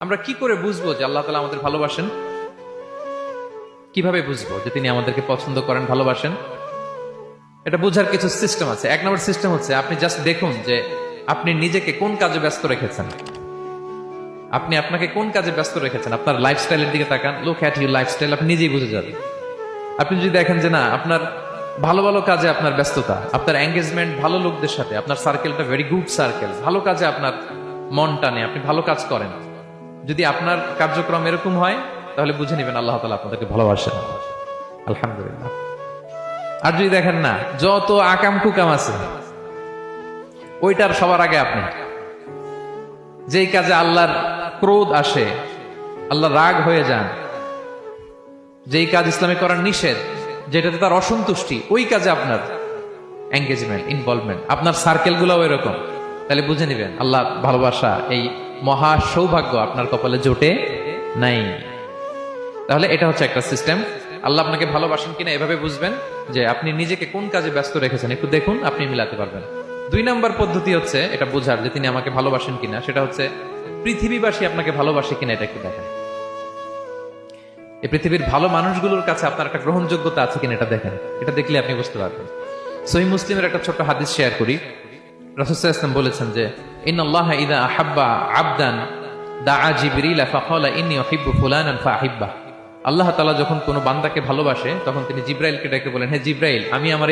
আমরা কি করে বুঝবো যে আল্লাহ তাআলা আমাদের ভালোবাসেন? কিভাবে বুঝবো যে তিনি আমাদেরকে পছন্দ করেন, ভালোবাসেন? এটা বোঝার কিছু সিস্টেম আছে। এক নম্বর সিস্টেম হচ্ছে আপনি জাস্ট দেখুন যে আপনি নিজেকে কোন কাজে ব্যস্ত রেখেছেন। আপনি আপনাকে কোন কাজে ব্যস্ত রেখেছেন, আপনার লাইফস্টাইলের দিকে তাকান। লুক অ্যাট ইউর লাইফস্টাইল, আপনি নিজেই বুঝে যাবেন। আপনি যদি দেখেন যে না, আপনার ভালো ভালো কাজে আপনার ব্যস্ততা, আপনার এঙ্গেজমেন্ট ভালো লোকদের সাথে, আপনার সার্কেলটা ভেরি গুড সার্কেল, ভালো কাজে আপনার মন টানে, আপনি ভালো কাজ করেন, যদি আপনার কার্যক্রম এরকম হয়, তাহলে বুঝে নেবেন আল্লাহ তাআলা আপনাদেরকে ভালোবাসেন। আলহামদুলিল্লাহ। আর যদি দেখেন না, যত আকাম কুকাম আছে ওইটার সবার আগে আপনি, যেই কাজে আল্লাহর ক্রোধ আসে, আল্লাহ রাগ হয়ে যান, যেই কাজ ইসলামে করার নিষেধ, যেটাতে তার অসন্তুষ্টি, ওই কাজে আপনার এঙ্গেজমেন্ট, ইনভলভমেন্ট, আপনার সার্কেল গুলাও এরকম, তাহলে বুঝে নিবেন আল্লাহ ভালোবাসা, এই মহা সৌভাগ্য আপনার কপালে জোটে নাই। তাহলে এটা হচ্ছে একটা সিস্টেম। আল্লাহ আপনাকে ভালোবাসেন কিনা এভাবে বুঝবেন যে আপনি নিজেকে কোন কাজে ব্যস্ত রেখেছেন, একটু দেখুন, আপনি মিলাতে পারবেন। দুই নাম্বার পদ্ধতি হচ্ছে এটা বোঝার যে তিনি আমাকে ভালোবাসেন কিনা, সেটা হচ্ছে পৃথিবীবাসী আপনাকে ভালোবাসে কিনা এটা একটু দেখেন। এই পৃথিবীর ভালো মানুষগুলোর কাছে আপনার একটা গ্রহণযোগ্যতা আছে কিনা এটা দেখেন। এটা দেখলে আপনি বুঝতে পারবেন। সহিহ মুসলিমের একটা ছোট্ট হাদিস শেয়ার করি। রাসূল সাল্লাল্লাহু আলাইহি ওয়াসাল্লাম বলেছেন যে ইন্নাল্লাহা ইযা আহাব্বা আবদান দাআ জিবরিল ফাকালা ইন্নী উহিব্বু ফুলানান ফাআহিব্বাহ। আল্লাহ তাআলা যখন কোনো বান্দাকে ভালোবাসে তখন তিনি জিবরাইলকে ডেকে বলেন, হে জিবরাইল, আমি আমার